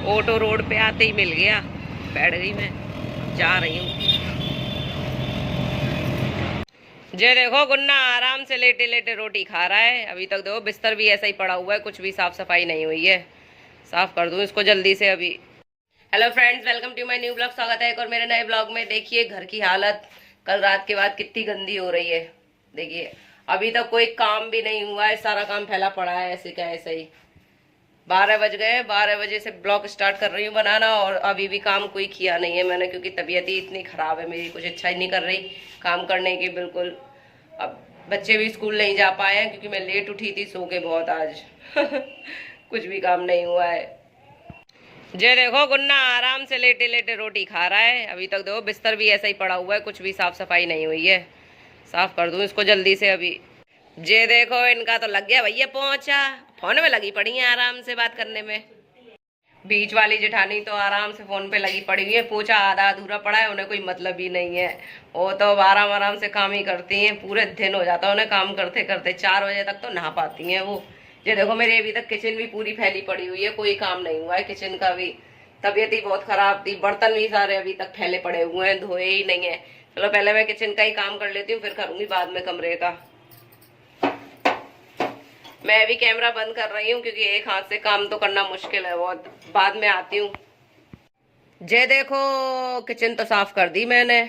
Auto road पे आते ही मिल गया, बैठ गई मैं, जा रही हूँ। जे देखो गुन्ना आराम से लेटे लेटे रोटी खा रहा है। अभी तक देखो बिस्तर भी ऐसा ही पड़ा हुआ है, कुछ भी साफ सफाई नहीं हुई है। साफ कर दूं इसको जल्दी से अभी। Hello friends, welcome to my new blog. स्वागत है एक और मेरे नए ब्लॉग में। देखिए घर की हालत कल रात के बाद कितनी गंदी हो रही है। देखिए अभी तक कोई काम भी नहीं हुआ है, सारा काम फैला पड़ा है ऐसे का ऐसे ही। 12 बज गए, 12 बजे से ब्लॉग स्टार्ट कर रही हूँ बनाना और अभी भी काम कोई किया नहीं है मैंने, क्योंकि तबीयत ही इतनी खराब है मेरी, कुछ इच्छा ही नहीं कर रही काम करने की बिल्कुल। अब बच्चे भी स्कूल नहीं जा पाए हैं क्योंकि मैं लेट उठी थी, सो के बहुत आज कुछ भी काम नहीं हुआ है। जे देखो गुन्ना आराम से लेटे लेटे रोटी खा रहा है। अभी तक देखो बिस्तर भी ऐसा ही पड़ा हुआ है, कुछ भी साफ सफाई नहीं हुई है। साफ कर दूं इसको जल्दी से अभी। जे देखो इनका तो लग गया भैया पहुंचा, फोन में लगी पड़ी है आराम से बात करने में। बीच वाली जेठानी तो आराम से फोन पे लगी पड़ी हुई है, पोछा आधा अधूरा पड़ा है, उन्हें कोई मतलब ही नहीं है। वो तो आराम से काम ही करती हैं, पूरे दिन हो जाता है उन्हें काम करते करते। 4 बजे तक तो नहा पाती हैं वो। ये देखो मेरे अभी तक किचन भी पूरी फैली पड़ी हुई है, कोई काम नहीं हुआ है किचन का भी। तबीयत ही बहुत खराब थी, बर्तन भी सारे अभी तक फैले पड़े हुए हैं, धोए ही नहीं है। चलो पहले मैं किचन का ही काम कर लेती हूँ, फिर करूंगी बाद में कमरे का। मैं अभी कैमरा बंद कर रही हूँ क्योंकि एक हाथ से काम तो करना मुश्किल है बहुत। बाद में आती हूँ। जे देखो किचन तो साफ कर दी मैंने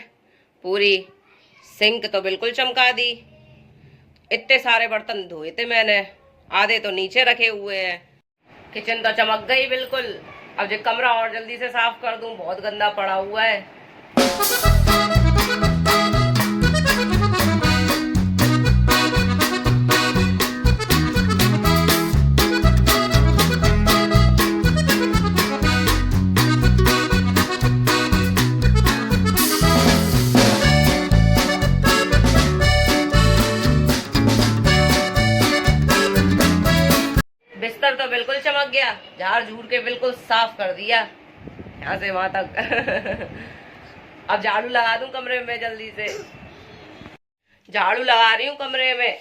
पूरी, सिंक तो बिल्कुल चमका दी। इतने सारे बर्तन धोए थे मैंने, आधे तो नीचे रखे हुए हैं। किचन तो चमक गई बिल्कुल। अब जो कमरा और जल्दी से साफ कर दूं, बहुत गंदा पड़ा हुआ है। बिस्तर तो बिल्कुल चमक गया, झाड़ झूड़ के बिल्कुल साफ कर दिया यहाँ से वहां तक अब झाड़ू लगा दूं कमरे में जल्दी से। झाड़ू लगा रही हूँ कमरे में।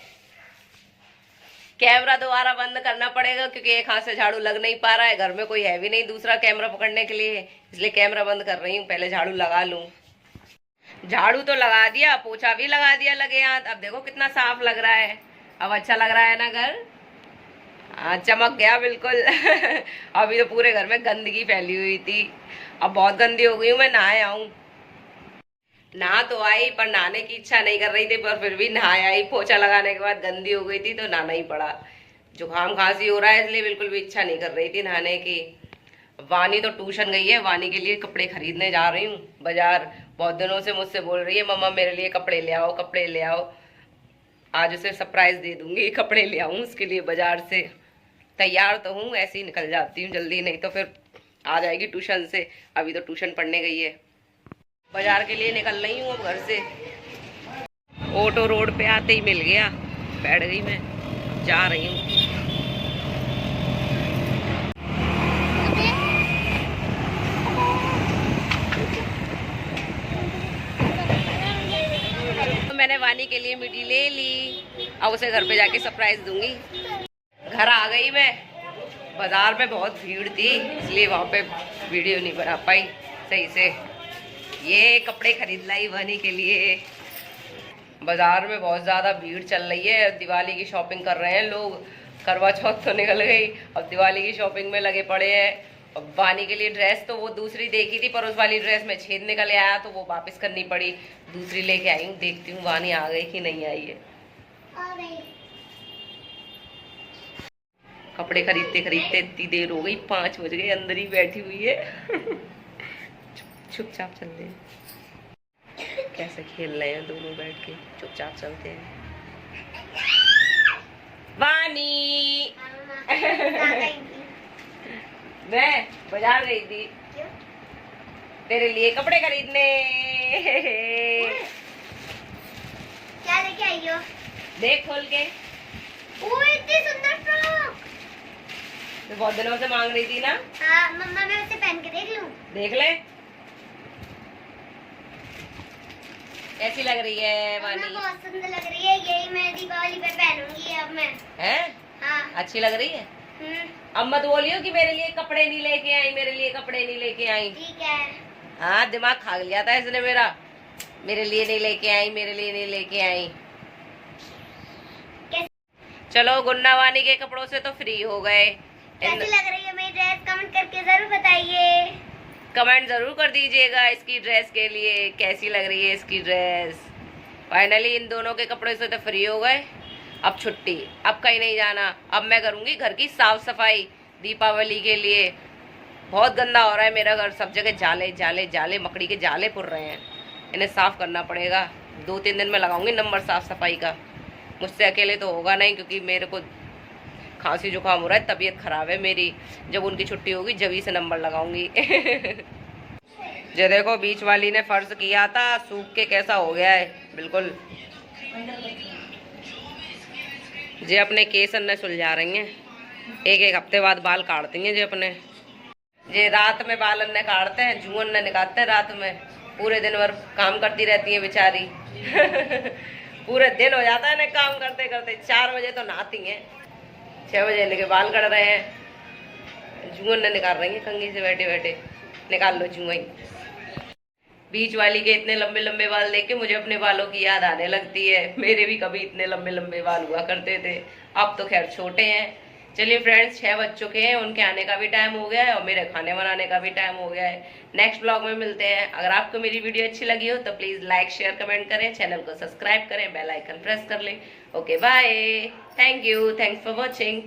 कैमरा दोबारा बंद करना पड़ेगा क्योंकि एक हाथ से झाड़ू लग नहीं पा रहा है, घर में कोई है भी नहीं दूसरा कैमरा पकड़ने के लिए, इसलिए कैमरा बंद कर रही हूँ। पहले झाड़ू लगा लूं। झाड़ू तो लगा दिया, पोछा भी लगा दिया लगे हाथ। अब देखो कितना साफ लग रहा है। अब अच्छा लग रहा है ना घर? हाँ चमक गया बिल्कुल अभी तो पूरे घर में गंदगी फैली हुई थी, अब बहुत गंदी हो गई हूँ। मैं नहाए आऊं। नहा तो आई पर नहाने की इच्छा नहीं कर रही थी, पर फिर भी नहाए आई। पोछा लगाने के बाद गंदी हो गई थी तो नहाना ही पड़ा। जुकाम खांसी हो रहा है इसलिए बिल्कुल भी इच्छा नहीं कर रही थी नहाने की। वानी तो ट्यूशन गई है, वानी के लिए कपड़े खरीदने जा रही हूँ बाजार। बहुत दिनों से मुझसे बोल रही है मम्मा मेरे लिए कपड़े ले आओ, कपड़े ले आओ। आज उसे सरप्राइज दे दूंगी, कपड़े ले आऊँ उसके लिए बाजार से। तैयार तो हूँ, ऐसे ही निकल जाती हूँ जल्दी, नहीं तो फिर आ जाएगी ट्यूशन से। अभी तो ट्यूशन पढ़ने गई है। बाजार के लिए निकल रही हूँ अब घर से। ऑटो रोड पे आते ही मिल गया, बैठ गई मैं, जा रही हूँ। तो मैंने वानी के लिए मिठी ले ली, अब उसे घर पे जाके सरप्राइज दूंगी। घर आ गई मैं। बाजार में बहुत भीड़ थी इसलिए वहां पे वीडियो नहीं बना पाई सही से। ये कपड़े खरीद लाई वानी के लिए। बाजार में बहुत ज़्यादा भीड़ चल रही है, दिवाली की शॉपिंग कर रहे हैं लोग। करवा चौथ तो निकल गई, अब दिवाली की शॉपिंग में लगे पड़े हैं। अब वानी के लिए ड्रेस तो वो दूसरी देखी थी, पर उस वाली ड्रेस में छेद निकल आया तो वो वापस करनी पड़ी। दूसरी लेके आई हूँ, देखती हूँ वानी आ गई कि नहीं आई है। कपड़े खरीदते खरीदते इतनी देर हो गई, 5 बज गए, अंदर ही बैठी हुई है चुपचाप चल रहे हैं। कैसे खेल रहे हैं दोनों बैठ के, चुपचाप चलते हैं। वानी मैं बाजार गई थी तेरे लिए कपड़े खरीदने क्या लेके आई हो? देख खोल के। इतनी सुंदर फ्रॉक। तो बहुत दिनों से मांग रही थी ना। हाँ मम्मा मैं उसे पहन के देख लूं? देख ले कैसी लग रही है वानी। बहुत सुंदर लग रही है, यही मैं दीपावली पे पहनूंगी अब मैं। हैं? हाँ अच्छी लग रही है। अब मत बोलियो कि मेरे लिए कपड़े नहीं लेके आई, मेरे लिए कपड़े नहीं लेके आई। ठीक है। हाँ, दिमाग खा लिया था इसने मेरा। मेरे लिए नहीं लेके आई, मेरे लिए नहीं लेके आई। चलो, गुन्ना वानी के कपड़ों से तो फ्री हो गए। कैसी लग रही है मेरी ड्रेस? कमेंट करके जरूर बताइए। कमेंट जरूर कर दीजिएगा इसकी ड्रेस के लिए, कैसी लग रही है इसकी ड्रेस। फाइनली इन दोनों के कपड़े से तो फ्री हो गए। अब छुट्टी, अब कहीं नहीं जाना। अब मैं करूंगी घर की साफ सफाई दीपावली के लिए। बहुत गंदा हो रहा है मेरा घर, सब जगह जाले जाले जाले, मकड़ी के जाले पुर रहे हैं। इन्हें साफ करना पड़ेगा। 2-3 दिन में लगाऊंगी नंबर साफ सफाई का। मुझसे अकेले तो होगा नहीं, क्योंकि मेरे को खांसी जुकाम हो रहा है, तबीयत खराब है मेरी। जब उनकी छुट्टी होगी जब से नंबर लगाऊंगी। जो देखो, बीच वाली ने फर्ज किया था, सूख के कैसा हो गया है बिल्कुल। जे अपने केस अन्ने सुलझा रही हैं। एक हफ्ते बाद बाल काटती हैं जे अपने। जे रात में बाल अन्ने काटते हैं, जुआ अन्ने निकालते हैं रात में। पूरे दिन भर काम करती रहती हैं बेचारी। पूरे दिन हो जाता है इन्हें काम करते करते। 4 बजे तो नहाती हैं, 6 बजे इनके बाल कट रहे हैं। जुआ अन्ने निकाल रही हैं कंघी से बैठे बैठे। निकाल लो जुआ ही। बीच वाली के इतने लंबे लंबे बाल देख के मुझे अपने बालों की याद आने लगती है। मेरे भी कभी इतने लंबे लंबे बाल हुआ करते थे, अब तो खैर छोटे हैं। चलिए फ्रेंड्स, 6 बज चुके हैं, उनके आने का भी टाइम हो गया है और मेरे खाने बनाने का भी टाइम हो गया है। नेक्स्ट ब्लॉग में मिलते हैं। अगर आपको मेरी वीडियो अच्छी लगी हो तो प्लीज लाइक शेयर कमेंट करें, चैनल को सब्सक्राइब करें, बेल आइकन प्रेस कर लें। Okay bye, thank you, thanks for watching.